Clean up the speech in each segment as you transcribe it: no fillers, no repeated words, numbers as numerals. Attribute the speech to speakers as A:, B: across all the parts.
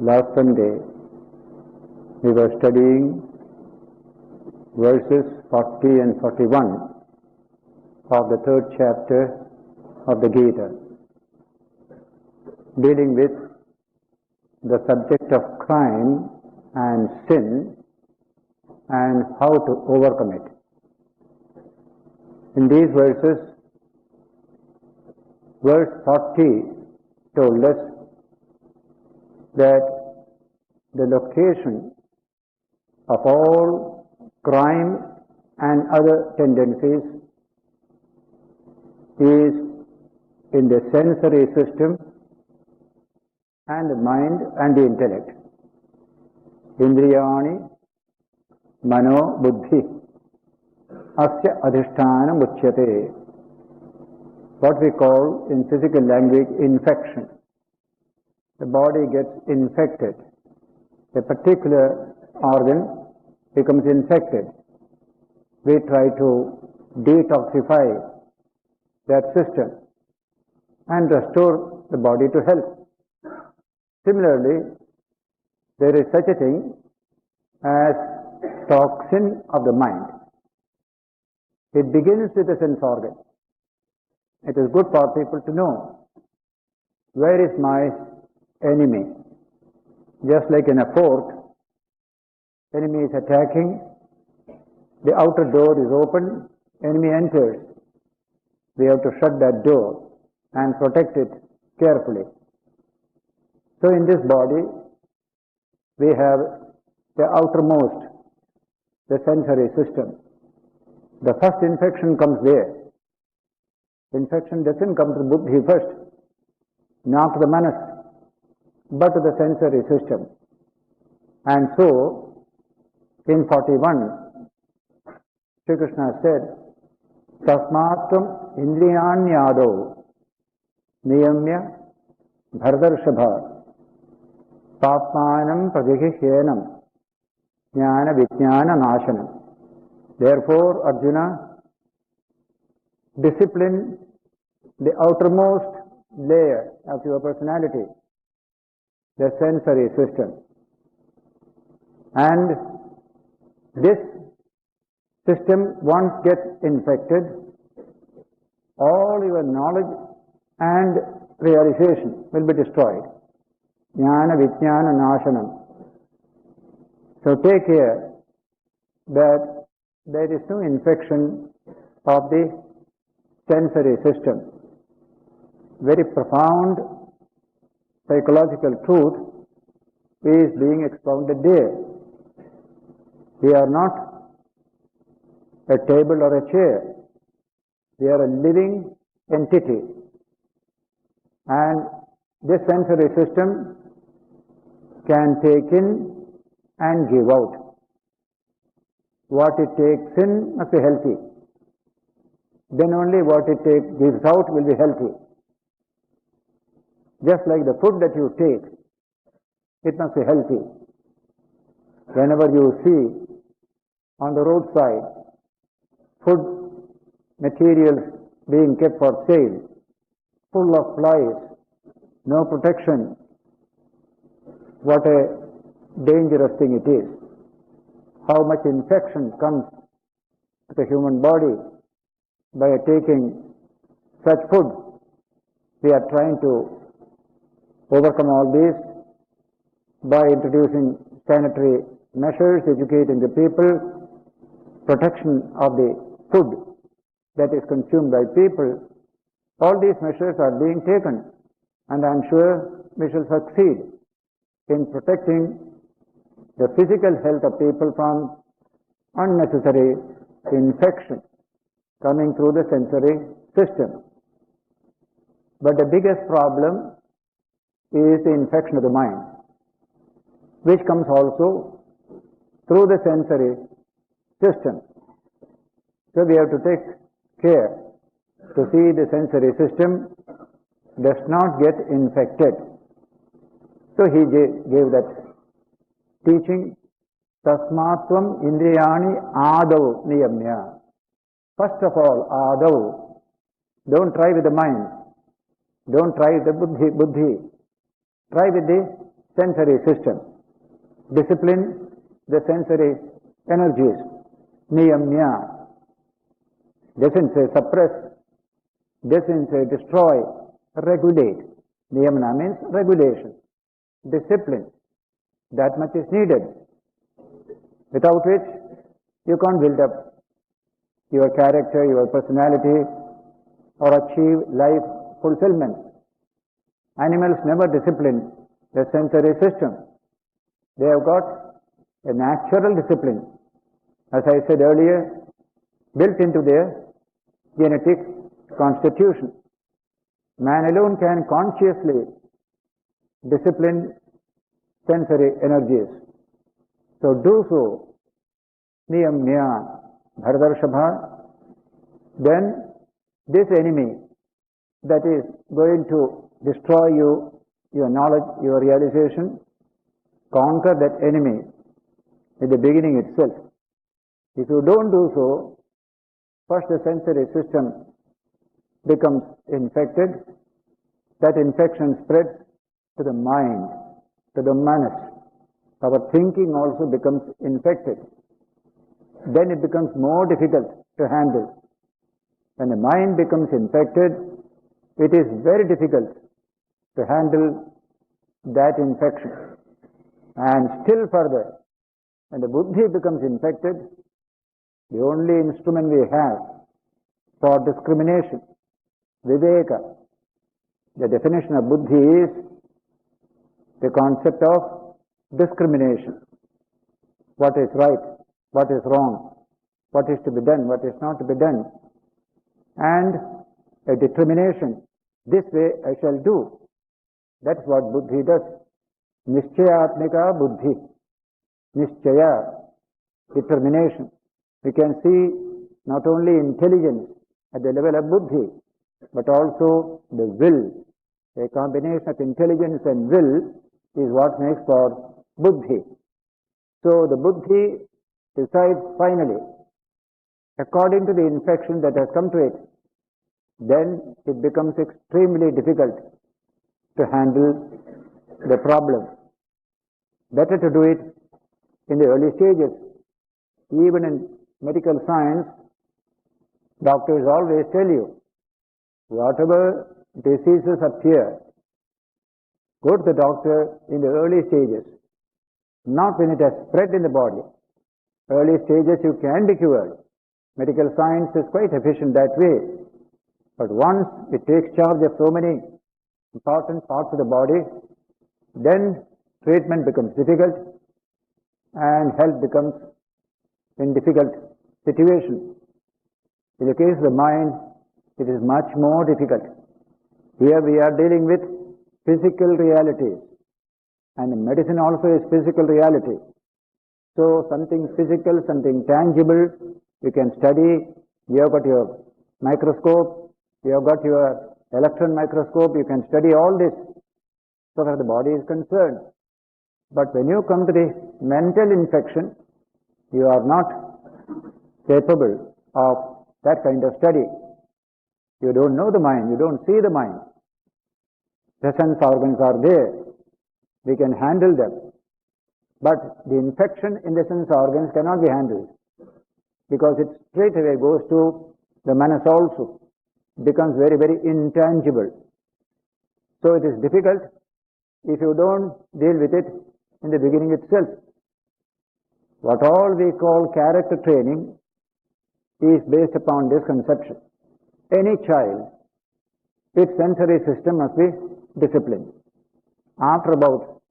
A: Last Sunday, we were studying verses 40 and 41 of the third chapter of the Gita, dealing with the subject of crime and sin and how to overcome it. In these verses, verse 40 told us that the location of all crime and other tendencies is in the sensory system and the mind and the intellect. Indriyani mano buddhi asya adhisthana muchyate. What we call in physical language infection. The body gets infected. A particular organ becomes infected. We try to detoxify that system and restore the body to health. Similarly, there is such a thing as toxin of the mind. It begins with the sense organ. It is good for people to know, where is my enemy? Just like in a fort, enemy is attacking, the outer door is open, enemy enters. We have to shut that door and protect it carefully. So in this body, we have the outermost, the sensory system. The first infection comes there. Infection doesn't come to the buddhi first, not to the manas, but to the sensory system. And so, in 41, Sri Krishna said, Tasmatvam indriyanyado niyamya bhardarshabha papmanam prajighyenam jnana vijnana nashanam. Therefore, Arjuna, discipline the outermost layer of your personality, the sensory system. And this system once gets infected, all your knowledge and realization will be destroyed. Jnana vijnana nashanam. So take care that there is no infection of the sensory system. Very profound psychological truth is being expounded there. We are not a table or a chair. We are a living entity. And this sensory system can take in and give out. What it takes in must be healthy. Then only what it gives out will be healthy. Just like the food that you take, it must be healthy. Whenever you see on the roadside food materials being kept for sale, full of flies, no protection, what a dangerous thing it is. How much infection comes to the human body by taking such food. We are trying to overcome all this by introducing sanitary measures, educating the people, protection of the food that is consumed by people. All these measures are being taken, and I am sure we shall succeed in protecting the physical health of people from unnecessary infection coming through the sensory system. But the biggest problem is the infection of the mind, which comes also through the sensory system. So we have to take care to see the sensory system does not get infected. So he gave that teaching, Tasmatvam indriyani adav niyamya. First of all, adav. Don't try with the mind. Don't try with the buddhi. Try with the sensory system. Discipline the sensory energies. Niyamya. Doesn't say suppress, doesn't say destroy, regulate. Niyamana means regulation, discipline. That much is needed. Without which, you can't build up your character, your personality, or achieve life fulfillment. Animals never discipline the sensory system. They have got a natural discipline, as I said earlier, built into their genetic constitution. Man alone can consciously discipline sensory energies. So do so, niyamya, bharadarshabha. Then this enemy that is going to destroy you, your knowledge, your realization, conquer that enemy in the beginning itself. If you don't do so, first the sensory system becomes infected. That infection spreads to the mind, to the manas. Our thinking also becomes infected. Then it becomes more difficult to handle. When the mind becomes infected, it is very difficult to handle that infection. And still further, when the buddhi becomes infected, the only instrument we have for discrimination, viveka. The definition of buddhi is the concept of discrimination. What is right, what is wrong, what is to be done, what is not to be done. And a determination, this way I shall do. That's what buddhi does. Nischayatmika buddhi. Nischaya, determination. We can see not only intelligence at the level of buddhi, but also the will. A combination of intelligence and will is what makes for buddhi. So the buddhi decides finally, according to the infection that has come to it, then it becomes extremely difficult to handle the problem. Better to do it in the early stages. Even in medical science, doctors always tell you, whatever diseases appear, go to the doctor in the early stages, not when it has spread in the body. Early stages you can be cured. Medical science is quite efficient that way. But once it takes charge of so many important parts of the body, then treatment becomes difficult and health becomes in difficult situation. In the case of the mind, it is much more difficult. Here we are dealing with physical realities, and medicine also is physical reality. So something physical, something tangible, you can study. You have got your microscope, you have got your electron microscope, you can study all this so that the body is concerned. But when you come to the mental infection, you are not capable of that kind of study. You don't know the mind, you don't see the mind. The sense organs are there, we can handle them. But the infection in the sense organs cannot be handled, because it straight away goes to the manas also, becomes very, very intangible. So it is difficult if you don't deal with it in the beginning itself. What all we call character training is based upon this conception. Any child, its sensory system must be disciplined. After about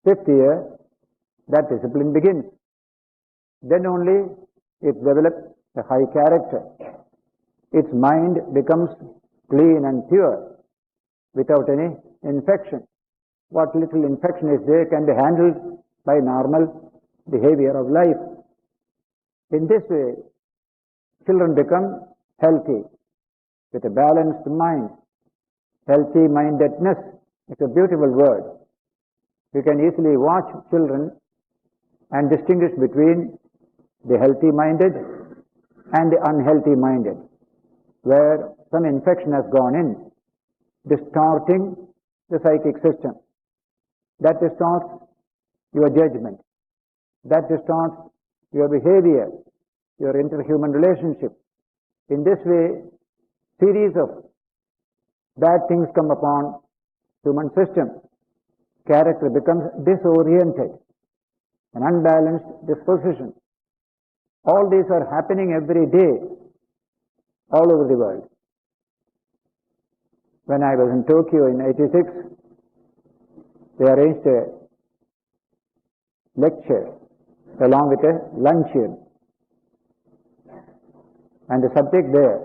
A: 5th year, that discipline begins. Then only it develops a high character. Its mind becomes clean and pure without any infection. What little infection is there can be handled by normal behavior of life. In this way, children become healthy with a balanced mind. Healthy mindedness is a beautiful word. You can easily watch children and distinguish between the healthy minded and the unhealthy minded, where some infection has gone in, distorting the psychic system. That distorts your judgment. That distorts your behavior, your interhuman relationship. In this way, series of bad things come upon human system. Character becomes disoriented, an unbalanced disposition. All these are happening every day, all over the world. When I was in Tokyo in '86, they arranged a lecture along with a luncheon. And the subject there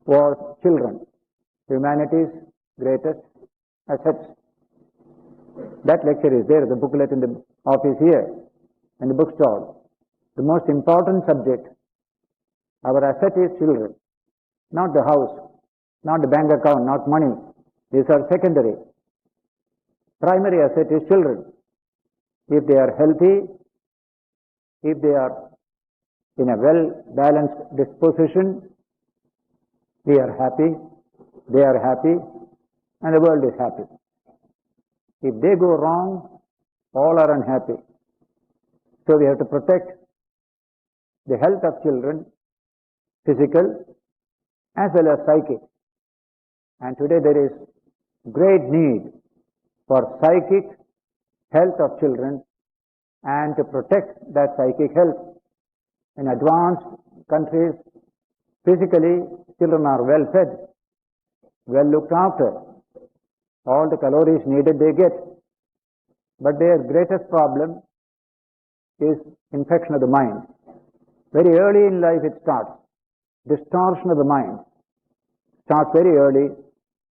A: was children, humanity's greatest assets. That lecture is there, the booklet in the office here, and the bookstall. The most important subject, our asset is children, not the house, not the bank account, not money. These are secondary. Primary asset is children. If they are healthy, if they are in a well-balanced disposition, we are happy, they are happy, and the world is happy. If they go wrong, all are unhappy. So we have to protect the health of children, physical as well as psychic. And today there is great need for psychic health of children and to protect that psychic health. In advanced countries, physically, children are well fed, well looked after. All the calories needed they get. But their greatest problem is infection of the mind. Very early in life it starts. Distortion of the mind starts very early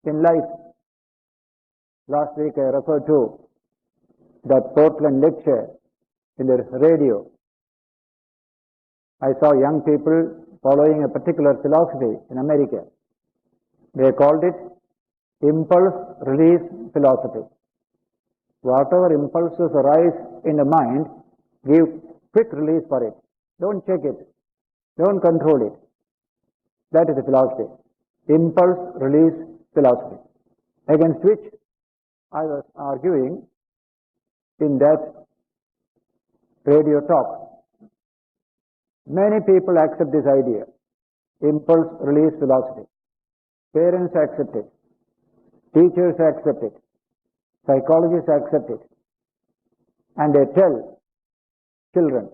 A: in life. Last week I referred to that Portland lecture in the radio. I saw young people following a particular philosophy in America. They called it impulse release philosophy. Whatever impulses arise in the mind, give quick release for it. Don't check it. Don't control it. That is the philosophy. Impulse release philosophy. Against which I was arguing in that radio talk. Many people accept this idea. Impulse release philosophy. Parents accept it. Teachers accept it. Psychologists accept it. And they tell children,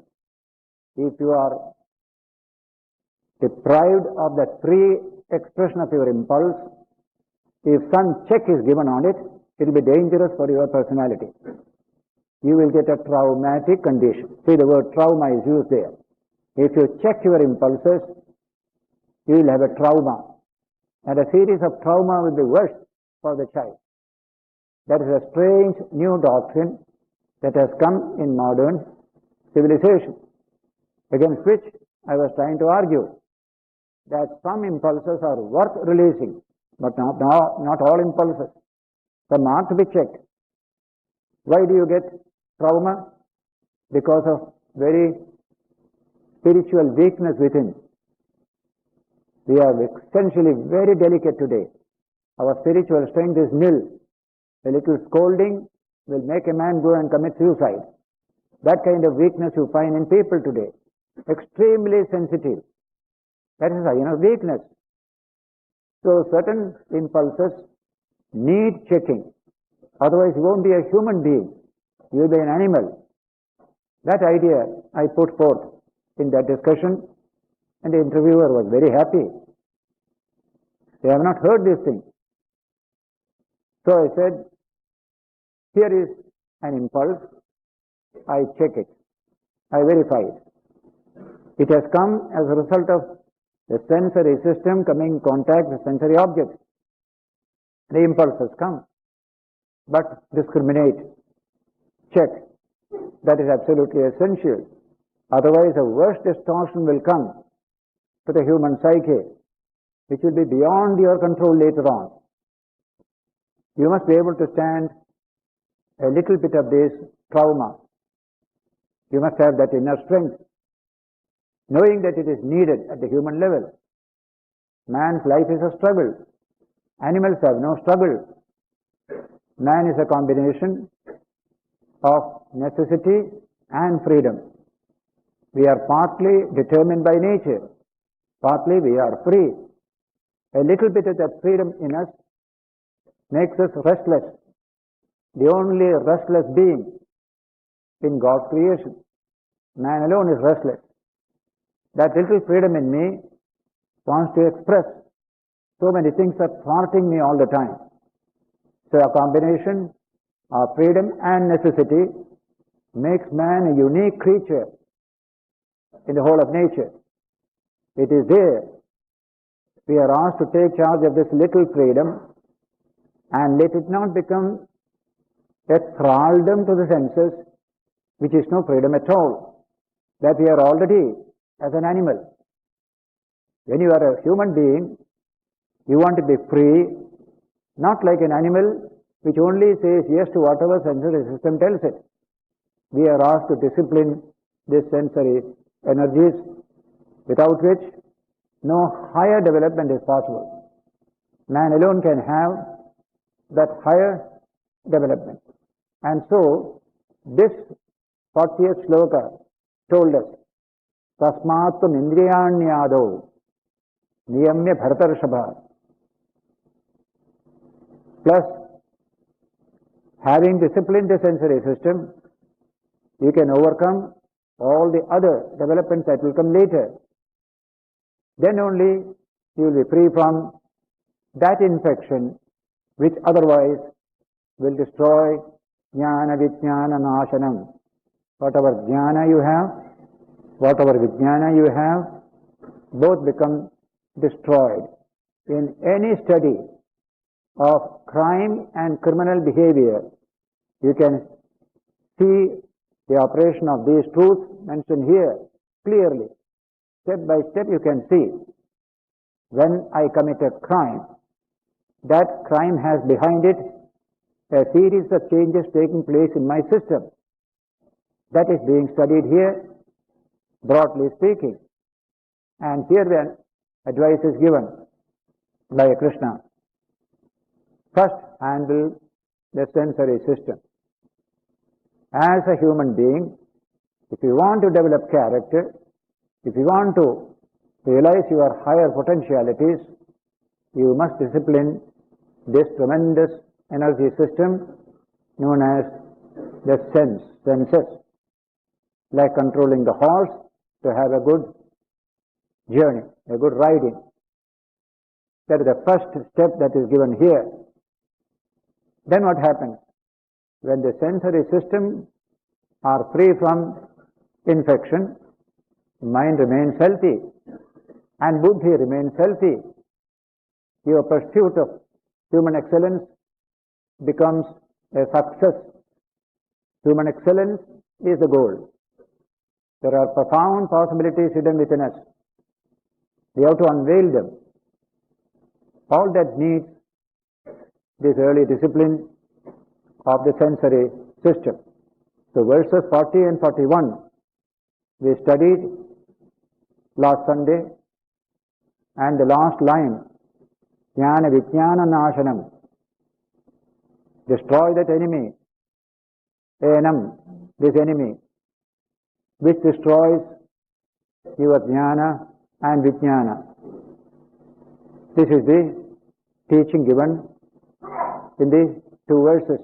A: if you are deprived of that free expression of your impulse, if some check is given on it, it will be dangerous for your personality. You will get a traumatic condition. See, the word trauma is used there. If you check your impulses, you will have a trauma. And a series of trauma will be worse for the child. That is a strange new doctrine that has come in modern civilization, against which I was trying to argue that some impulses are worth releasing, but not all impulses. Some are to be checked. Why do you get trauma? Because of very spiritual weakness within. We are essentially very delicate today. Our spiritual strength is nil. A little scolding will make a man go and commit suicide. That kind of weakness you find in people today. Extremely sensitive. That is a inner weakness. So certain impulses need checking. Otherwise you won't be a human being. You will be an animal. That idea I put forth in that discussion, and the interviewer was very happy. They have not heard this thing. So I said, here is an impulse. I check it. I verify it. It has come as a result of the sensory system coming in contact with sensory objects. The impulse has come. But discriminate. Check. That is absolutely essential. Otherwise, a worse distortion will come to the human psyche, which will be beyond your control later on. You must be able to stand a little bit of this trauma. You must have that inner strength, knowing that it is needed at the human level. Man's life is a struggle. Animals have no struggle. Man is a combination of necessity and freedom. We are partly determined by nature, partly we are free. A little bit of that freedom in us makes us restless. The only restless being in God's creation. Man alone is restless. That little freedom in me wants to express. So many things are thwarting me all the time. So a combination of freedom and necessity makes man a unique creature in the whole of nature. It is there. We are asked to take charge of this little freedom and let it not become a thraldom to the senses, which is no freedom at all. That we are already as an animal. When you are a human being, you want to be free, not like an animal which only says yes to whatever sensory system tells it. We are asked to discipline these sensory energies, without which no higher development is possible. Man alone can have that higher development. And so, this 40th sloka told us, Tasmatvam indriyanyado niyamya bharatarshabha. Plus, having disciplined the sensory system, you can overcome all the other developments that will come later. Then only you will be free from that infection which otherwise will destroy jnana vijnana nashanam. Whatever jnana you have, whatever vijnana you have, both become destroyed. In any study of crime and criminal behavior, you can see the operation of these truths mentioned here clearly. Step by step you can see. When I commit a crime, that crime has behind it a series of changes taking place in my system. That is being studied here, broadly speaking. And here the advice is given by Krishna. First, handle the sensory system. As a human being, if you want to develop character, if you want to realize your higher potentialities, you must discipline this tremendous energy system known as the senses, like controlling the horse to have a good journey, a good riding. That is the first step that is given here. Then what happens? When the sensory system are free from infection, mind remains healthy and buddhi remains healthy. Your pursuit of human excellence becomes a success. Human excellence is the goal. There are profound possibilities hidden within us. We have to unveil them. All that needs this early discipline of the sensory system. So verses 40 and 41 we studied last Sunday, and the last line, jnana vijnana nashanam, destroy that enemy, enam, this enemy, which destroys your jnana and vijnana. This is the teaching given in the two verses.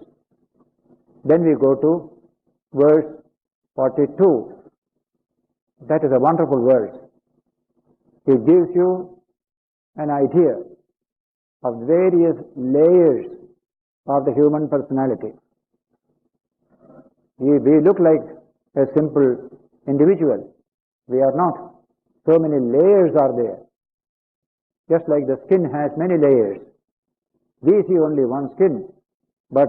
A: Then we go to verse 42. That is a wonderful verse. It gives you an idea of various layers of the human personality. We look like a simple individual. We are not. So many layers are there. Just like the skin has many layers. We see only one skin, but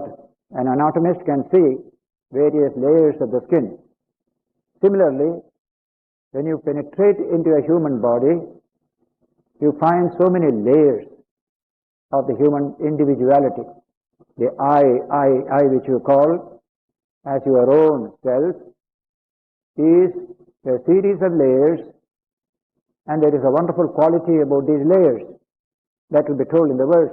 A: an anatomist can see various layers of the skin. Similarly, when you penetrate into a human body, you find so many layers of the human individuality. The I which you call as your own self is a series of layers, and there is a wonderful quality about these layers that will be told in the verse.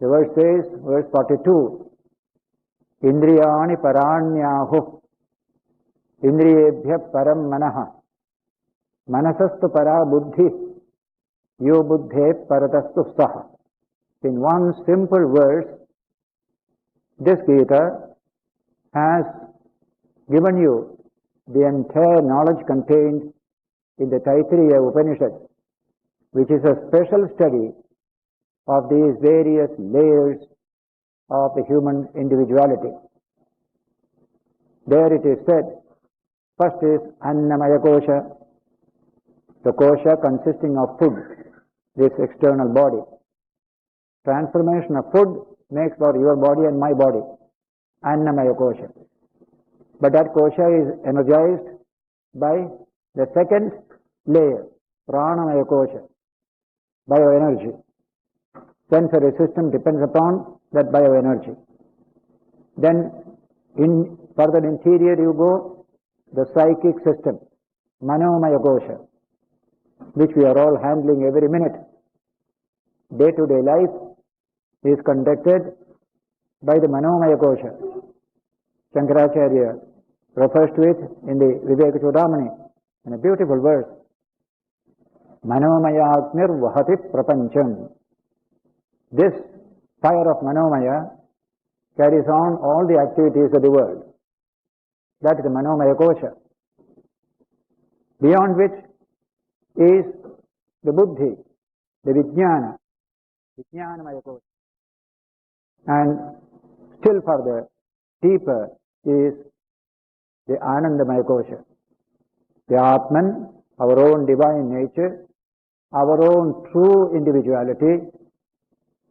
A: The verse says, verse 42, Indriyani paranyahu. Indriyebhya param manaha. Manasastu para buddhi. Yo buddhe paratastu saha. In one simple verse, this Gita has given you the entire knowledge contained in the Taittiriya Upanishad, which is a special study of these various layers of the human individuality. There it is said, first is Annamaya Kosha, the kosha consisting of food, this external body. Transformation of food makes for your body and my body, Annamaya Kosha. But that kosha is energized by the second layer, Pranamaya Kosha, bioenergy. Sensory system depends upon that bioenergy. Then in further interior you go, the psychic system, Manomaya Kosha, which we are all handling every minute. Day-to-day life is conducted by the Manomaya Kosha. Shankaracharya refers to it in the Viveka Chudamani in a beautiful verse. Manomaya Agnir Vahati Prapancham. This fire of Manomaya carries on all the activities of the world. That is the Manomaya Kosha. Beyond which is the Buddhi, the Vijnana, Vijnanamaya Kosha. And still further, deeper is the Anandamaya Kosha. The Atman, our own divine nature, our own true individuality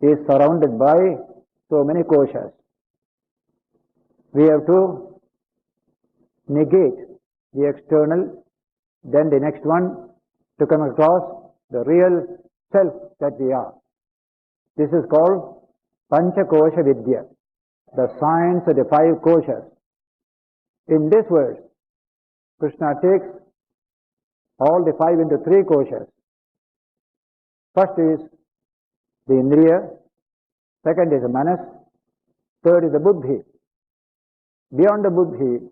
A: is surrounded by so many koshas. We have to negate the external, then the next one to come across the real self that we are. This is called Panchakosha Vidya, the science of the five koshas. In this verse, Krishna takes all the five into three koshas. First is the Indriya, second is the Manas, third is the Buddhi. Beyond the Buddhi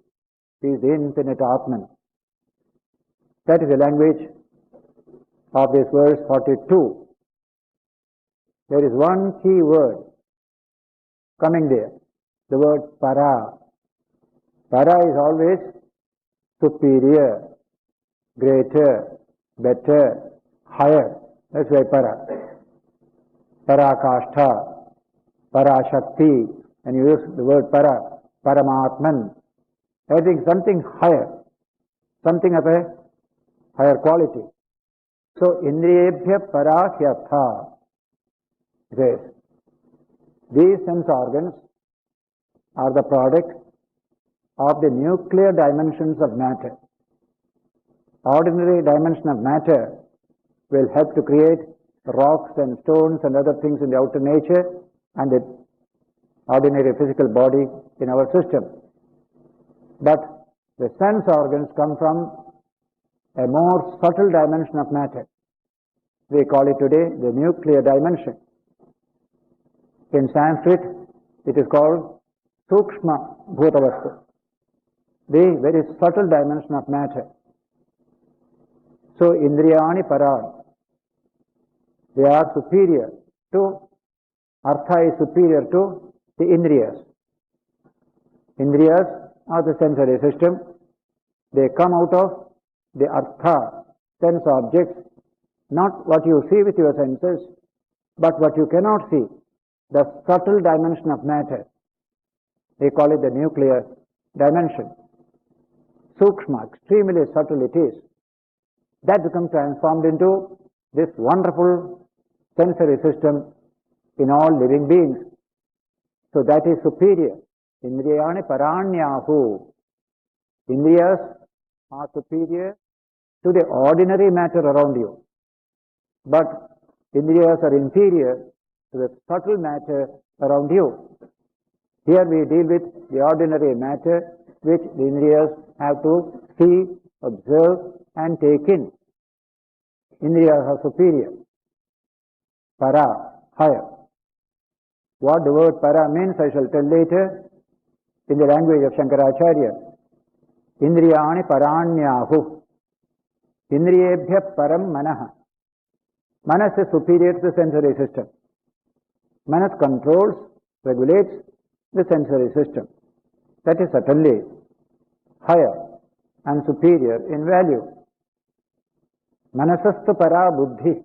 A: is the infinite Atman. That is the language of this verse 42. There is one key word coming there, the word para. Para is always superior, greater, better, higher. That's why para. Parakashtha, Parashakti, and you use the word para, Paramatman. Everything, something higher, something of a higher quality. So, Indriyebhya Parahyatha. Yes. These sense organs are the product of the nuclear dimensions of matter. Ordinary dimension of matter will help to create rocks and stones and other things in the outer nature and the ordinary physical body in our system. But the sense organs come from a more subtle dimension of matter. We call it today the nuclear dimension. In Sanskrit, it is called Sukshma Bhutavastu, the very subtle dimension of matter. So, Indriyani Para, they are superior to, Artha is superior to the Indriyas. Indriyas are the sensory system. They come out of the Artha, sense objects, not what you see with your senses, but what you cannot see, the subtle dimension of matter. They call it the nuclear dimension. Sukshma, extremely subtle it is. That becomes transformed into this wonderful sensory system in all living beings. So that is superior. Indriyani Paranyahu. Indriyas are superior to the ordinary matter around you. But Indriyas are inferior to the subtle matter around you. Here we deal with the ordinary matter which the Indriyas have to see, observe and take in. Indriyas are superior. Para, higher. What the word para means I shall tell later. in the language of Shankaracharya, Indriyani Paranyahu, Indriyebhya Param Manaha. Manas is superior to the sensory system. Manas controls, regulates the sensory system. That is certainly higher and superior in value. Manasastu para buddhi.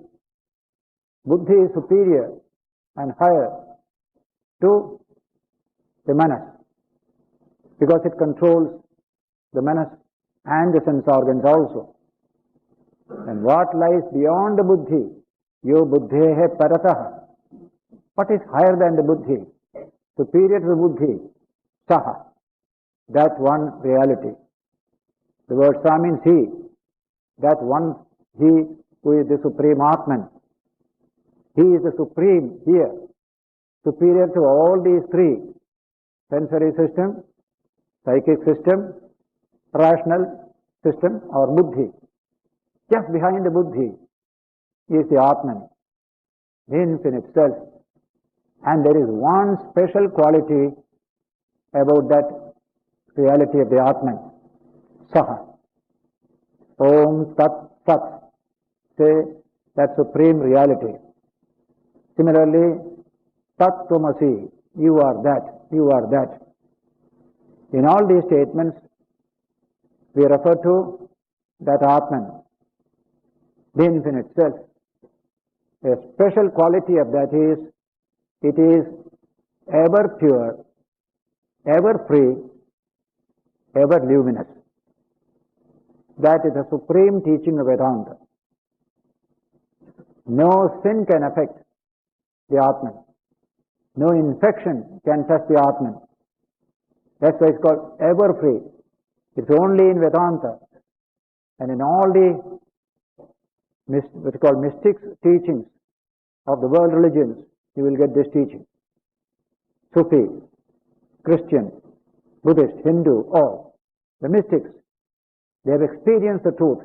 A: Buddhi is superior and higher to the manas because it controls the manas and the sense organs also. And what lies beyond the buddhi? Yo buddhehe parataha. What is higher than the buddhi? Superior to the buddhi? Saha. That one reality. The word sa means he. That one he who is the supreme Atman. He is the supreme here. Superior to all these three. Sensory system, psychic system, rational system or buddhi. Just behind the buddhi is the Atman, the infinite self. And there is one special quality about that reality of the Atman. Saha. Om Tat Sat. Say that supreme reality. Similarly, Tat Tvamasi. You are that. You are that. In all these statements, we refer to that Atman, the infinite self. A special quality of that is, it is ever pure, ever free, ever luminous. That is the supreme teaching of Vedanta. No sin can affect the Atman. No infection can touch the Atman. That's why it's called ever free. It's only in Vedanta and in all the what is called mystics teachings of the world religions, you will get this teaching. Sufi, Christian, Buddhist, Hindu, all the mystics, they have experienced the truth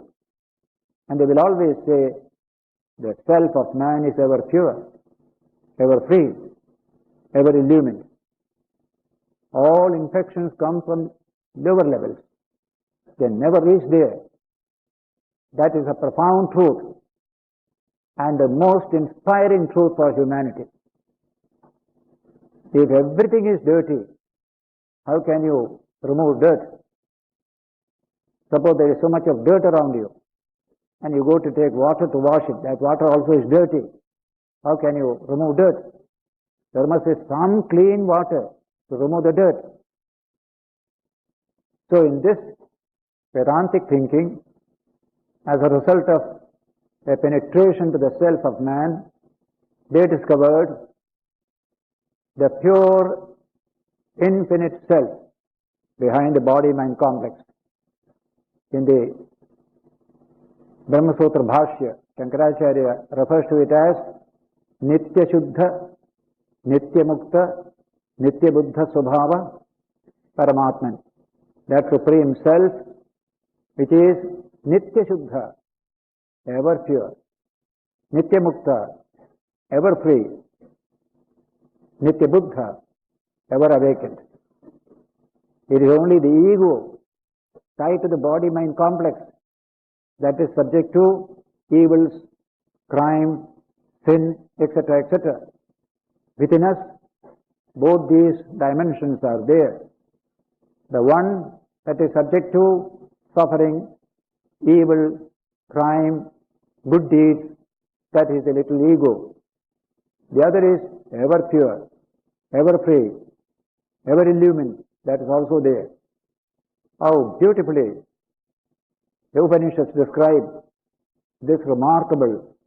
A: and they will always say the self of man is ever pure, ever free, ever illumined. All infections come from lower levels. They never reach there. That is a profound truth and the most inspiring truth for humanity. If everything is dirty, how can you remove dirt? Suppose there is so much of dirt around you and you go to take water to wash it. That water also is dirty. How can you remove dirt? There must be some clean water to remove the dirt. So in this Vedantic thinking, as a result of a penetration to the self of man, they discovered the pure, infinite self behind the body-mind complex. In the Brahma Sutra Bhashya, Shankaracharya refers to it as Nitya Shuddha, Nitya Mukta, Nitya Buddha Swabhava Paramatman. That supreme self which is Nitya Shuddha, ever pure, Nitya Mukta, ever free, Nitya Buddha, ever awakened. It is only the ego tied to the body-mind complex that is subject to evils, crime, sin, etc., etc. Within us, both these dimensions are there. The one that is subject to suffering, evil, crime, good deeds, that is a little ego. The other is ever pure, ever free, ever illumined, that is also there. How beautifully the Upanishads describe this remarkable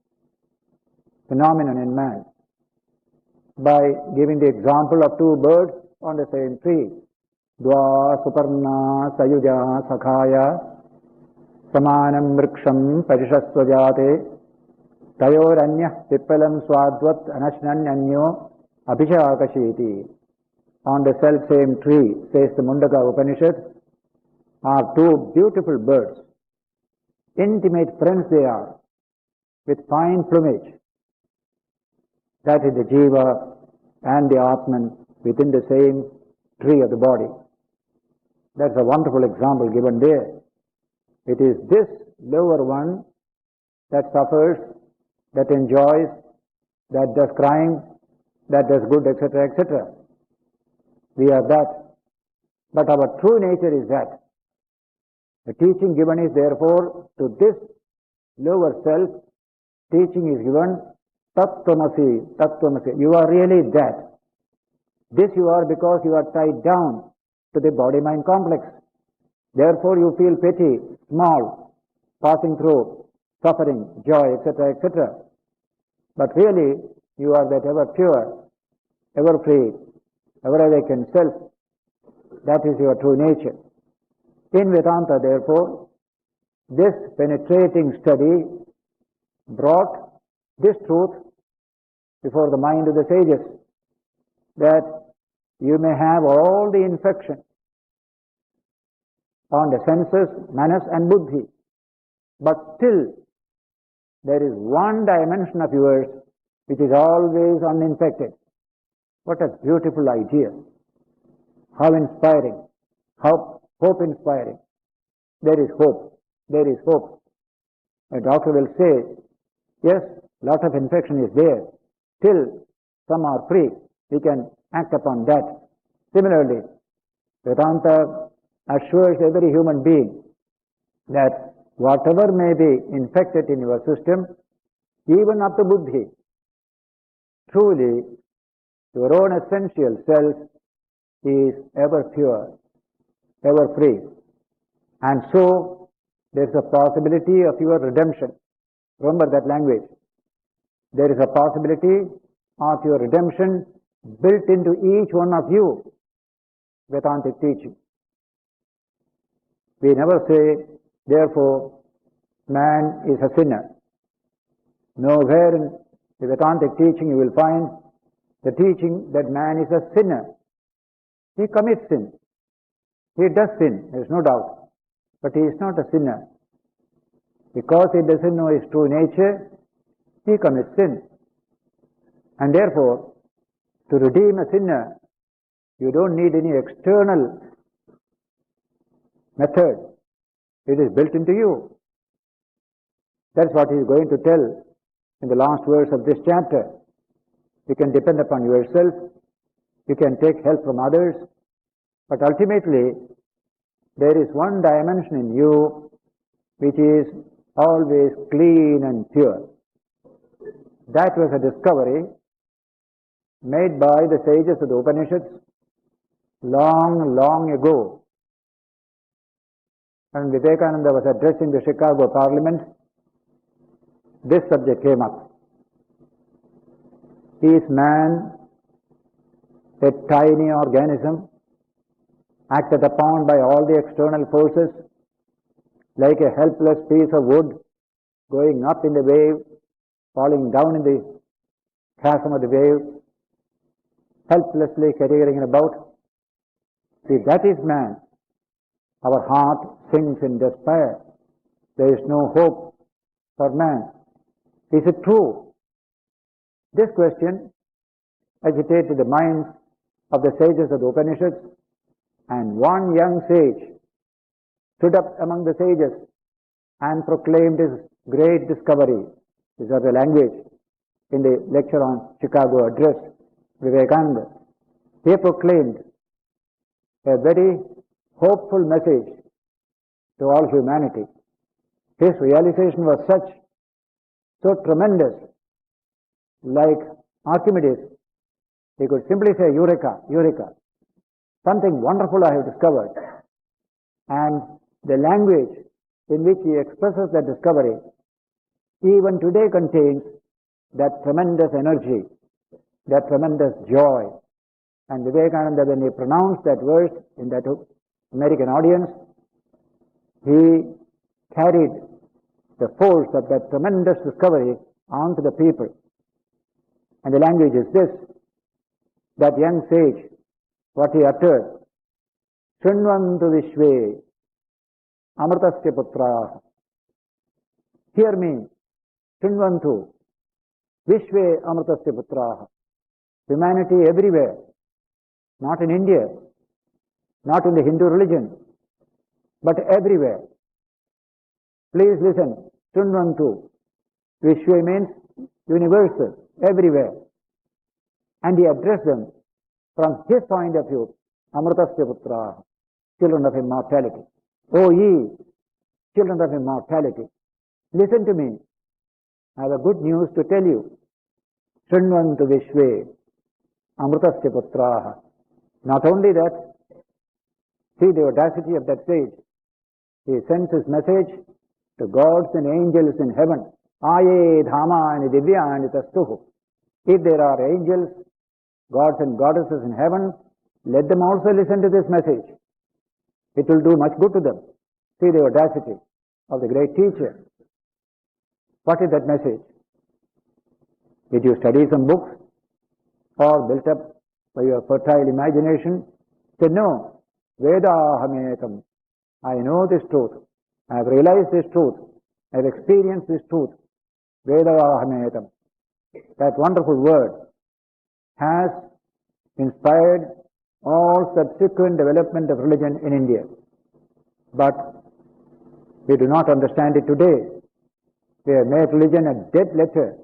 A: phenomenon in man by giving the example of two birds on the same tree. Dva suparna sayuja sakhaya samanam vriksham parishasvajate tayoranya pippalam swadvat anashnanyanyo abhishakashiti. On the self-same tree, says the Mundaka Upanishad, are two beautiful birds. Intimate friends they are, with fine plumage. That is the Jiva and the Atman within the same tree of the body. That's a wonderful example given there. It is this lower one that suffers, that enjoys, that does crime, that does good, etc., etc. We are that. But our true nature is that. The teaching given is therefore to this lower self, teaching is given, Tattvamasi, Tattvamasi. You are really that. This you are because you are tied down to the body-mind complex. Therefore you feel petty, small, passing through suffering, joy, etc., etc. But really you are that ever pure, ever free, ever awakened self. That is your true nature. In Vedanta, therefore, this penetrating study brought this truth before the mind of the sages, that you may have all the infection on the senses, manas and buddhi, but still there is one dimension of yours which is always uninfected. What a beautiful idea. How inspiring, how hope-inspiring. There is hope, there is hope. A doctor will say, yes, lot of infection is there, still some are free, we can act upon that. Similarly, Vedanta assures every human being that whatever may be infected in your system, even up to buddhi, truly your own essential self is ever pure, ever free. And so there is a possibility of your redemption. Remember that language. There is a possibility of your redemption built into each one of you, Vedantic teaching. We never say, therefore, man is a sinner. Nowhere in the Vedantic teaching you will find the teaching that man is a sinner. He commits sin. He does sin, there is no doubt. But he is not a sinner. Because he doesn't know his true nature, he commits sin. And therefore, to redeem a sinner, you don't need any external method. It is built into you. That's what he is going to tell in the last verse of this chapter. You can depend upon yourself, you can take help from others, but ultimately there is one dimension in you which is always clean and pure. That was a discovery made by the sages of the Upanishads long, long ago. And Vivekananda was addressing the Chicago Parliament, this subject came up. Is man a tiny organism acted upon by all the external forces like a helpless piece of wood going up in the wave, falling down in the chasm of the wave, helplessly careering about? See, that is man. Our heart sinks in despair. There is no hope for man. Is it true? This question agitated the minds of the sages of the Upanishads, and one young sage stood up among the sages and proclaimed his great discovery. These are the language in the lecture on Chicago address, Vivekananda. He proclaimed a very hopeful message to all humanity. His realization was such, so tremendous, like Archimedes, he could simply say, Eureka, Eureka. Something wonderful I have discovered. And the language in which he expresses that discovery even today contains that tremendous energy, that tremendous joy. And Vivekananda, when he pronounced that verse in that American audience, he carried the force of that tremendous discovery onto the people. And the language is this, that young sage, what he uttered, Shrinvantu Vishve Amritasya Putraha. Hear me, Shrinvantu Vishve Amritasya Putraha. Humanity everywhere, not in India, not in the Hindu religion, but everywhere. Please listen. Shunvantu. Vishwe means universal, everywhere. And he addressed them from his point of view, Amritasya Putra, children of immortality. O ye, children of immortality, listen to me. I have a good news to tell you. Shunvantu Vishwe, Amritasya Putra. Not only that, see the audacity of that sage. He sends his message to gods and angels in heaven. Aye dhamani divyani tastuhu. If there are angels, gods and goddesses in heaven, let them also listen to this message. It will do much good to them. See the audacity of the great teacher. What is that message? Did you study some books or built up by your fertile imagination? Said no. Vedahametam. I know this truth. I have realized this truth. I have experienced this truth. Vedahametam. That wonderful word has inspired all subsequent development of religion in India. But we do not understand it today. We have made religion a dead letter.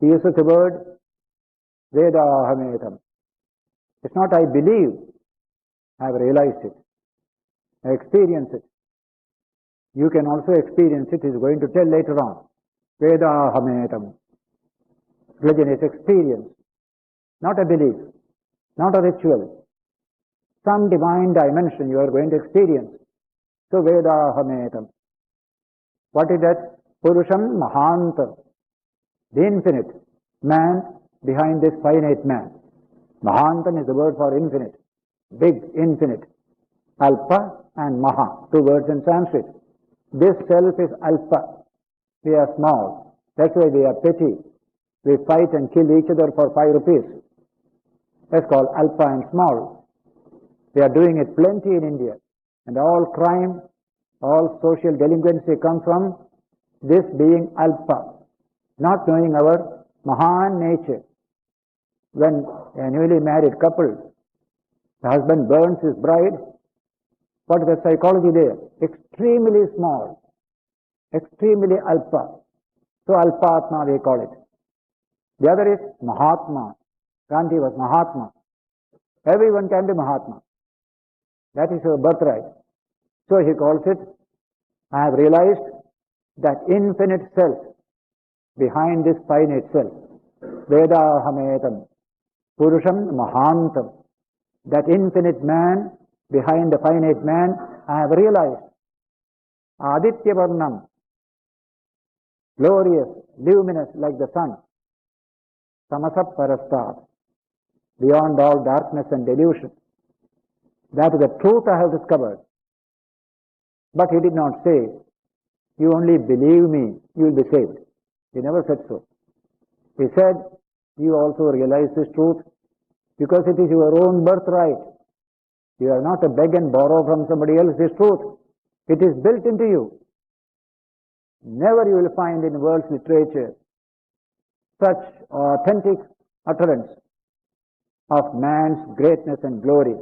A: He uses the word Vedahametam. It's not I believe, I have realized it. I experience it. You can also experience it, he's going to tell later on. Vedahametam. Religion is experience, not a belief, not a ritual. Some divine dimension you are going to experience. So Vedahametam. What is that? Purusham Mahanta. The infinite man behind this finite man. Mahantam is the word for infinite. Big, infinite. Alpa and Maha, two words in Sanskrit. This self is Alpa. We are small. That's why we are petty. We fight and kill each other for 5 rupees. That's called Alpa and small. We are doing it plenty in India. And all crime, all social delinquency comes from this being Alpa. Not knowing our Mahan nature. When a newly married couple, the husband burns his bride, what is the psychology there? Extremely small, extremely Alpa. So Alpatma we call it. The other is Mahatma. Gandhi was Mahatma. Everyone can be Mahatma. That is your birthright. So he calls it, I have realized that infinite self behind this finite self. Vedahametam. Purusham Mahantam. That infinite man behind the finite man, I have realized. Aditya Varnam. Glorious, luminous like the sun. Samasap Parastat. Beyond all darkness and delusion. That is the truth I have discovered. But he did not say, you only believe me, you will be saved. He never said so. He said, you also realize this truth because it is your own birthright. You are not to beg and borrow from somebody else this truth. It is built into you. Never you will find in world's literature such authentic utterance of man's greatness and glory.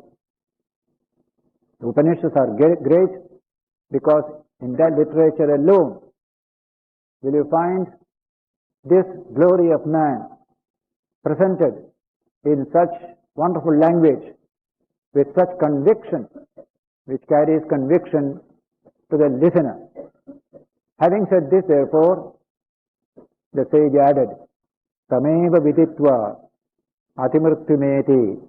A: The Upanishads are great because in that literature alone will you find this glory of man presented in such wonderful language with such conviction, which carries conviction to the listener. Having said this, therefore, the sage added, Tameva viditva atimrityumeti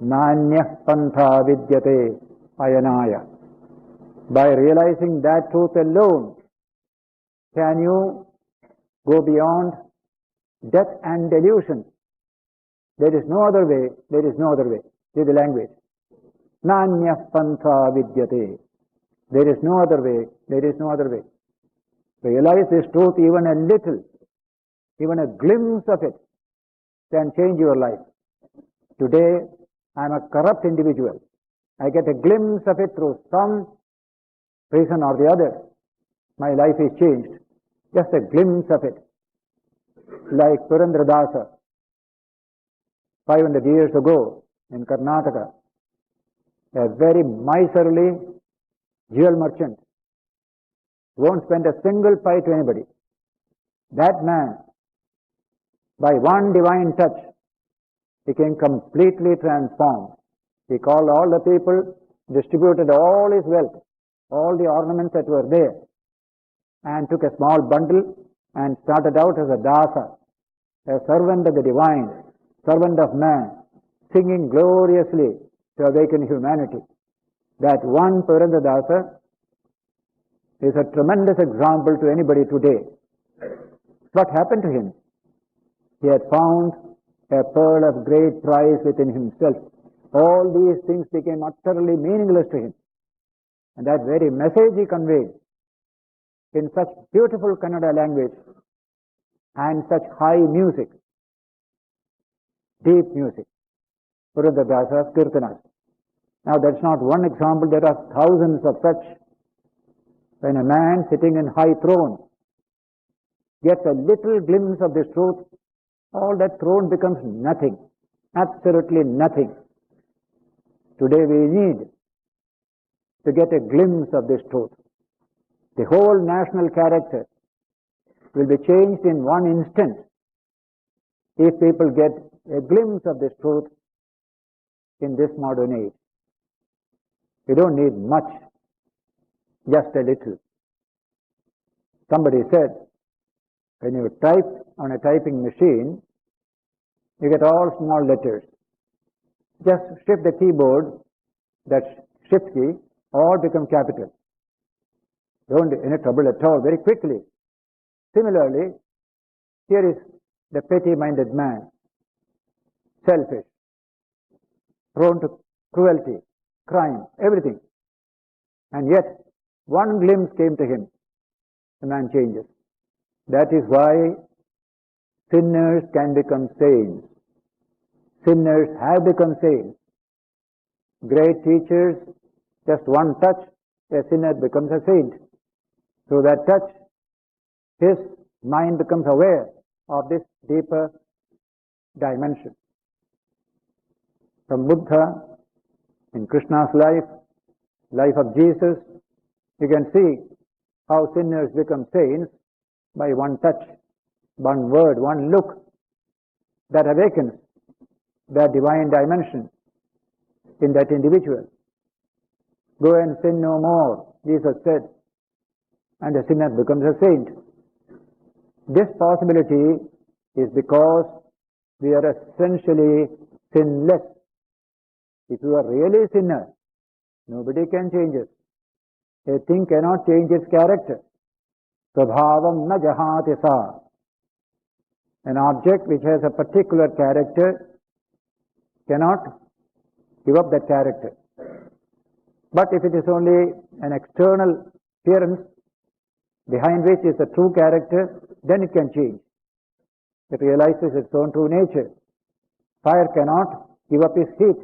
A: nanyah pantha vidyate ayanaya. By realizing that truth alone, can you go beyond death and delusion. There is no other way, there is no other way. See the language. Nanya pantha vidyate. There is no other way, there is no other way. Realize this truth even a little, even a glimpse of it can change your life. Today, I am a corrupt individual. I get a glimpse of it through some reason or the other. My life is changed. Just a glimpse of it. Like Purandradasa, 500 years ago in Karnataka, a very miserly, jewel merchant, won't spend a single pi to anybody. That man, by one divine touch, became completely transformed. He called all the people, distributed all his wealth, all the ornaments that were there, and took a small bundle and started out as a dasa, a servant of the divine, servant of man, singing gloriously to awaken humanity. That one Puranda Dasa is a tremendous example to anybody today. What happened to him? He had found a pearl of great price within himself. All these things became utterly meaningless to him. And that very message he conveyed in such beautiful Kannada language and such high music, deep music, Puranda Dasa's Kirtanas. Now that's not one example, there are thousands of such. When a man sitting in high throne gets a little glimpse of this truth, all that throne becomes nothing, absolutely nothing. Today we need to get a glimpse of this truth. The whole national character will be changed in one instant if people get a glimpse of this truth in this modern age. You don't need much, just a little. Somebody said, when you type on a typing machine, you get all small letters. Just shift the keyboard, that shift key, all become capital. Don't get any trouble at all, very quickly. Similarly, here is the petty-minded man, selfish, prone to cruelty, crime, everything. And yet, one glimpse came to him, the man changes. That is why sinners can become saints. Sinners have become saints. Great teachers, just one touch, a sinner becomes a saint. Through that touch, his mind becomes aware of this deeper dimension. From Buddha, in Krishna's life of Jesus, you can see how sinners become saints by one touch, one word, one look that awakens that divine dimension in that individual. Go and sin no more, Jesus said, and the sinner becomes a saint. This possibility is because we are essentially sinless. If you are really a sinner, nobody can change us. A thing cannot change its character. Svabhavam na jahati sa. An object which has a particular character cannot give up that character. But if it is only an external appearance behind which is the true character, then it can change. It realizes its own true nature. Fire cannot give up its heat.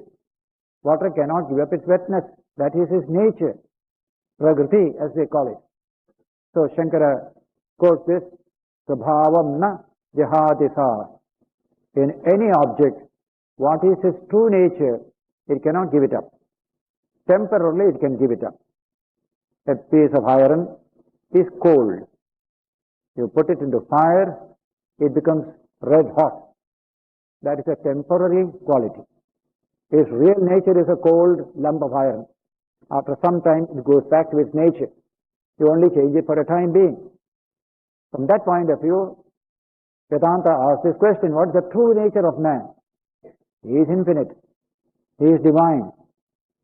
A: Water cannot give up its wetness. That is its nature. Prakriti, as they call it. So Shankara quotes this, Svabhavam na jahati sa. In any object, what is its true nature, it cannot give it up. Temporarily it can give it up. A piece of iron is cold. You put it into fire, it becomes red hot. That is a temporary quality. Its real nature is a cold lump of iron. After some time, it goes back to its nature. You only change it for a time being. From that point of view, Vedanta asks this question, what is the true nature of man? He is infinite. He is divine.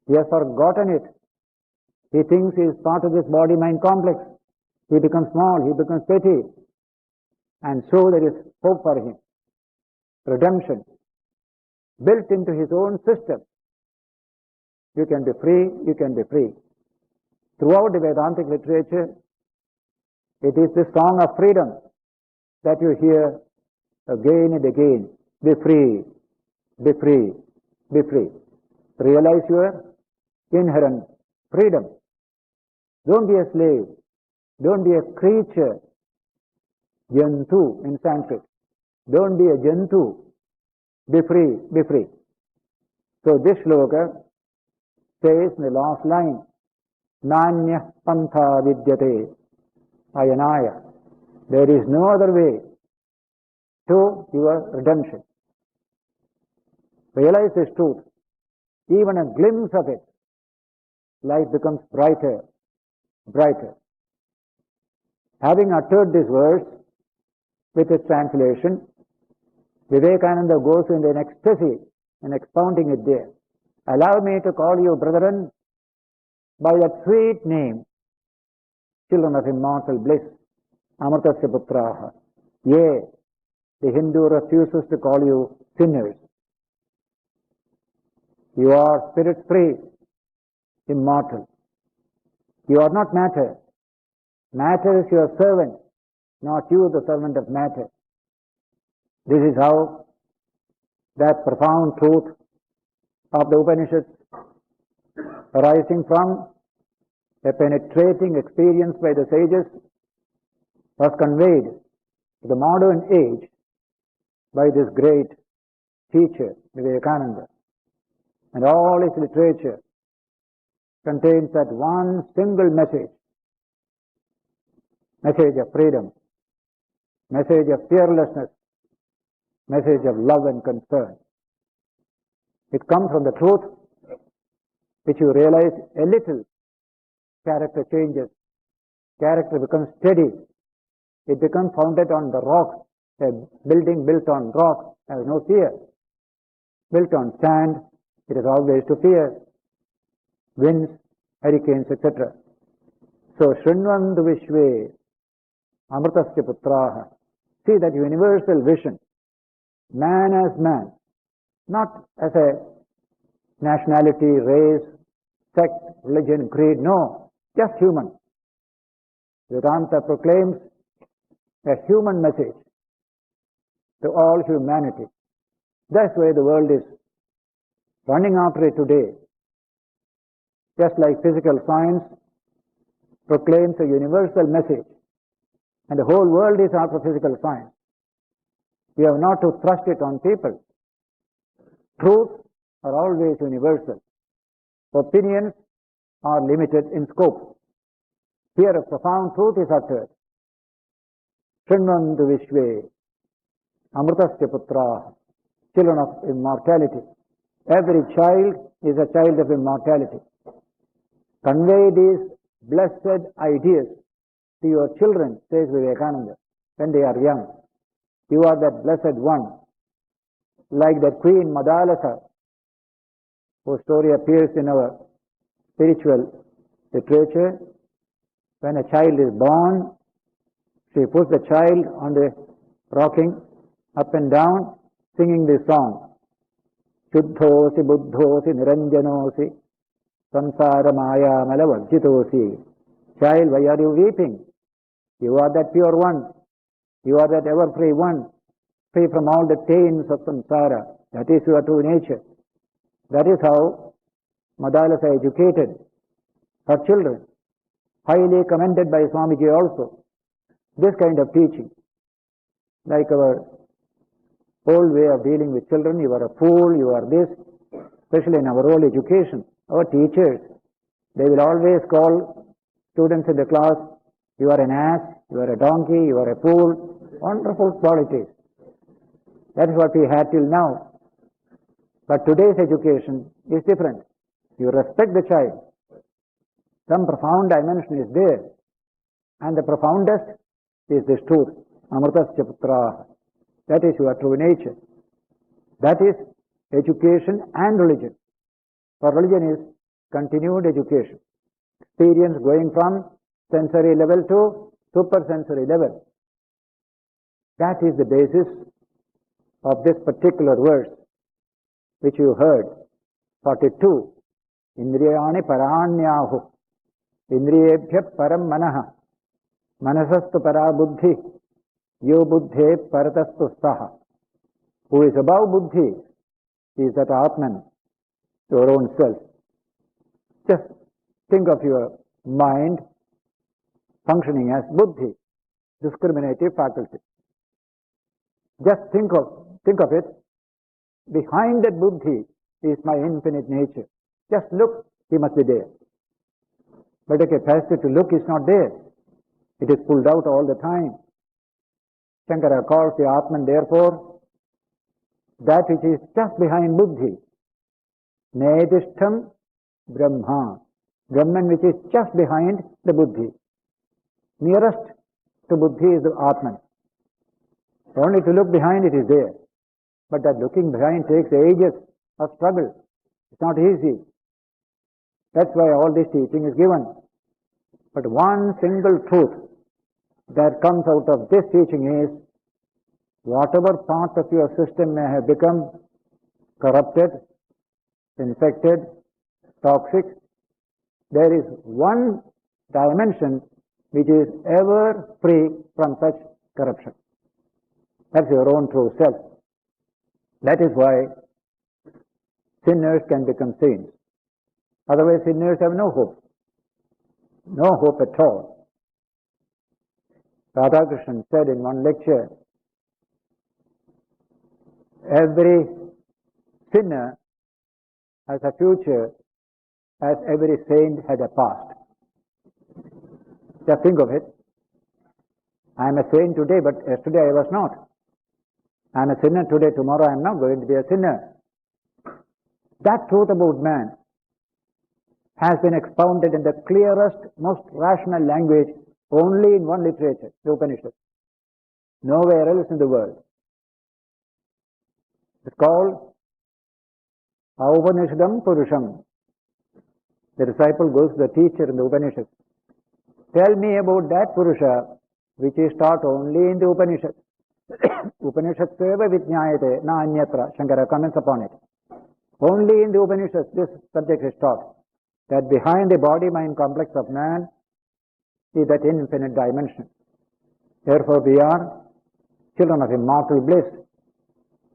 A: He has forgotten it. He thinks he is part of this body-mind complex. He becomes small, he becomes petty. And so there is hope for him. Redemption. Built into his own system. You can be free, you can be free. Throughout the Vedantic literature, it is the song of freedom that you hear again and again. Be free, be free, be free. Realize your inherent freedom. Don't be a slave. Don't be a creature. Jantu in Sanskrit. Don't be a jantu. Be free, be free. So this shloka says in the last line, Nanya pantha vidyate ayanaya. There is no other way to your redemption. Realize this truth. Even a glimpse of it, life becomes brighter, brighter. Having uttered this verse with its translation, Vivekananda goes into an ecstasy and expounding it there. Allow me to call you, brethren, by that sweet name, children of immortal bliss, Amritasya Putraha. Yea, the Hindu refuses to call you sinners. You are spirit free, immortal. You are not matter. Matter is your servant, not you the servant of matter. This is how that profound truth of the Upanishads, arising from a penetrating experience by the sages, was conveyed to the modern age by this great teacher, Vivekananda. And all his literature contains that one single message, message of freedom, message of fearlessness, message of love and concern. It comes from the truth which you realize a little, character changes, character becomes steady, it becomes founded on the rock. A building built on rock has no fear. Built on sand, it is always to fear. Winds, hurricanes, etc. So, Shrinvantu Vishve, Amritasya Putraha. See that universal vision. Man as man. Not as a nationality, race, sect, religion, creed. No, just human. Vedanta proclaims a human message to all humanity. That's why the world is running after it today. Just like physical science proclaims a universal message, and the whole world is after physical science. We have not to thrust it on people. Truths are always universal. Opinions are limited in scope. Here a profound truth is uttered. Shrinvantu Vishve, Amritasya Putra, children of immortality. Every child is a child of immortality. Convey these blessed ideas to your children, says Vivekananda, when they are young. You are that blessed one. Like that Queen Madalasa, whose story appears in our spiritual literature. When a child is born, she puts the child on the rocking up and down, singing this song. Shuddhosi buddhosi niranjanosi samsara maya malavajjitosi. Child, why are you weeping? You are that pure one. You are that ever-free one, free from all the taints of samsara. That is your true nature. That is how Madalasa educated her children. Highly commended by Swamiji also. This kind of teaching, like our old way of dealing with children, you are a fool, you are this, especially in our old education. Our teachers, they will always call students in the class, you are an ass, you are a donkey, you are a fool. Wonderful qualities. That is what we had till now. But today's education is different. You respect the child. Some profound dimension is there. And the profoundest is this truth. Amritasya Putra. That is your true nature. That is education and religion. For religion is continued education. Experience going from sensory level to supersensory level. That is the basis of this particular verse which you heard. 42. Indriyani paranyahu. Indriyebhya param manaha. Manasastu para buddhi. Yo buddhe paratastu saha. Who is above buddhi is that Atman, your own self. Just think of your mind functioning as buddhi, discriminative faculty. Just think of it. Behind that buddhi is my infinite nature. Just look, he must be there. but the capacity to look is not there. It is pulled out all the time. Shankara calls the Atman, therefore, that which is just behind buddhi. Nedishtham Brahma. Brahman which is just behind the buddhi. Nearest to buddhi is the Atman. Only to look behind it is there. But that looking behind takes ages of struggle. It's not easy. That's why all this teaching is given. But one single truth that comes out of this teaching is, whatever part of your system may have become corrupted, infected, toxic, there is one dimension which is ever free from such corruption. That's your own true self. That is why sinners can become saints. Otherwise sinners have no hope. No hope at all. Radhakrishnan said in one lecture, every sinner has a future as every saint has a past. Just think of it. I am a saint today, but yesterday I was not. I am a sinner today, tomorrow I am not going to be a sinner. That truth about man has been expounded in the clearest, most rational language only in one literature, the Upanishad. Nowhere else in the world. It's called Aupanishadam Purusham. The disciple goes to the teacher in the Upanishad. Tell me about that Purusha which is taught only in the Upanishad. Upanishad-seva vijñāyate na anyatra. Shankara comments upon it. Only in the Upanishads this subject is taught. That behind the body-mind complex of man is that infinite dimension. Therefore we are children of immortal bliss.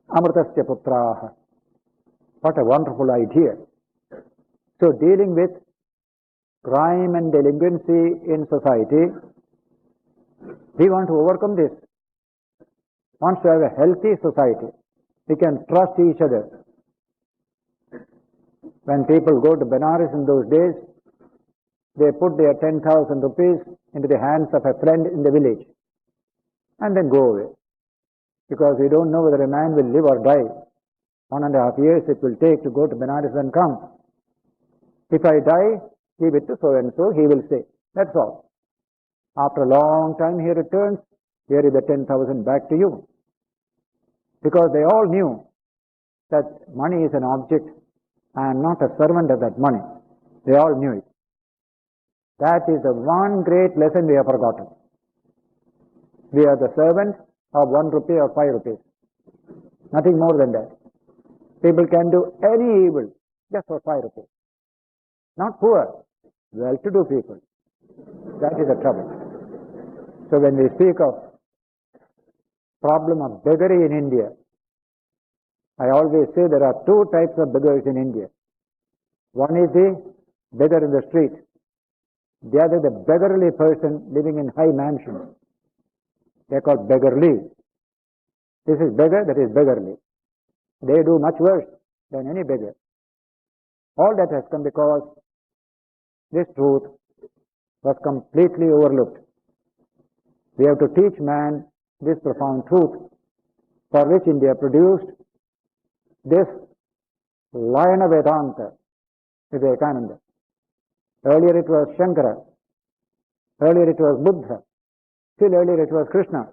A: Amritasya putraha. What a wonderful idea. So dealing with crime and delinquency in society, we want to overcome this. Wants to have a healthy society. We can trust each other. When people go to Benares in those days, they put their 10,000 rupees into the hands of a friend in the village and then go away. Because we don't know whether a man will live or die. 1.5 years it will take to go to Benares and come. If I die, give it to so and so, he will say. That's all. After a long time he returns, here is the 10,000 back to you. Because they all knew that money is an object. I am not a servant of that money. They all knew it. That is the one great lesson we have forgotten. We are the servant of 1 rupee or 5 rupees. Nothing more than that. People can do any evil just for 5 rupees. Not poor, well-to-do people. That is the trouble. So when we speak of problem of beggary in India, I always say there are 2 types of beggars in India. One is the beggar in the street. The other the beggarly person living in high mansions. They are called beggarly. This is beggar, that is beggarly. They do much worse than any beggar. All that has come because this truth was completely overlooked. We have to teach man this profound truth, for which India produced this lion of Vedanta, Vivekananda. Earlier it was Shankara. Earlier it was Buddha. Still earlier it was Krishna,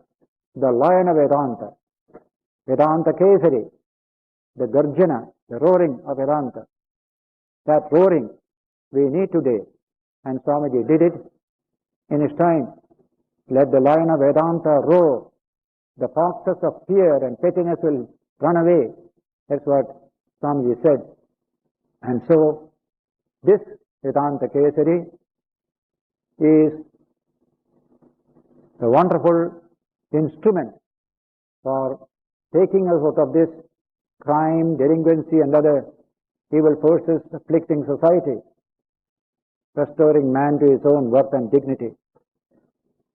A: the lion of Vedanta. Vedanta Kesari, the Garjana, the roaring of Vedanta. That roaring we need today. And Swamiji did it in his time. Let the lion of Vedanta roar. The foxes of fear and pettiness will run away. That's what Swamiji said. And so, this Vedanta Kesari is a wonderful instrument for taking us out of this crime, delinquency and other evil forces afflicting society, restoring man to his own worth and dignity.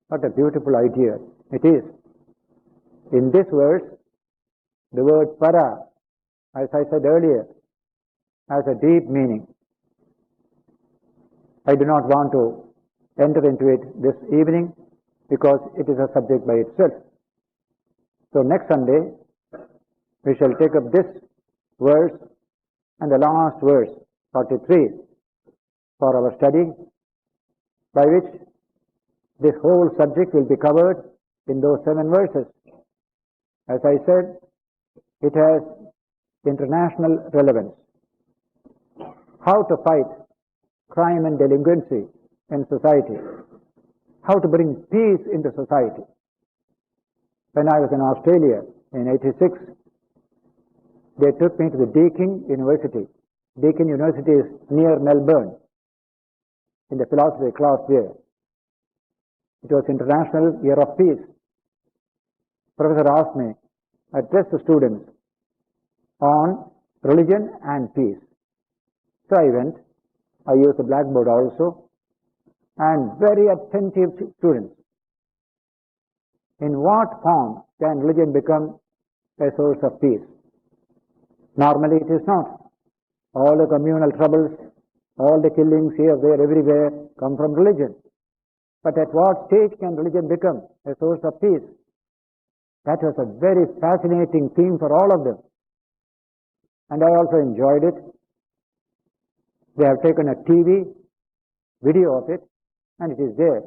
A: What a beautiful idea it is. In this verse, the word para, as I said earlier, has a deep meaning. I do not want to enter into it this evening because it is a subject by itself. So next Sunday, we shall take up this verse and the last verse, 43, for our study, by which this whole subject will be covered in those 7 verses. As I said, it has international relevance. How to fight crime and delinquency in society. How to bring peace into society. When I was in Australia in '86, they took me to the Deakin University. Deakin University is near Melbourne, in the philosophy class there. It was International Year of Peace. Professor asked me, address the students on religion and peace. So I went. I used the blackboard also, and very attentive students. In what form can religion become a source of peace? Normally it is not. All the communal troubles, all the killings here, there, everywhere come from religion. But at what stage can religion become a source of peace? That was a very fascinating theme for all of them. And I also enjoyed it. They have taken a TV video of it, and it is there.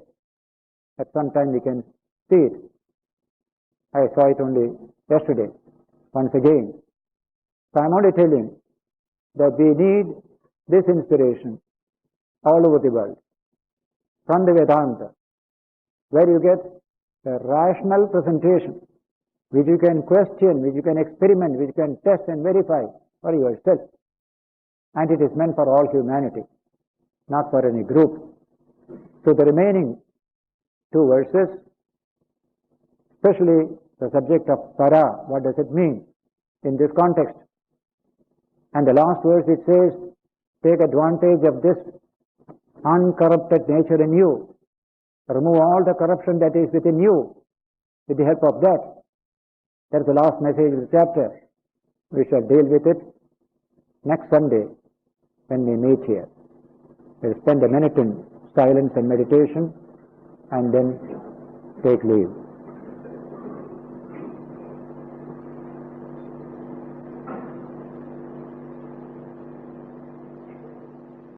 A: At some time we can see it. I saw it only yesterday, once again. So I'm only telling that we need this inspiration all over the world. From the Vedanta, where you get a rational presentation, which you can question, which you can experiment, which you can test and verify for yourself. And it is meant for all humanity, not for any group. So the remaining 2 verses, especially the subject of para, what does it mean in this context? And the last verse it says, take advantage of this uncorrupted nature in you. Remove all the corruption that is within you with the help of that. That's the last message of the chapter. We shall deal with it next Sunday when we meet here. We'll spend a minute in silence and meditation and then take leave.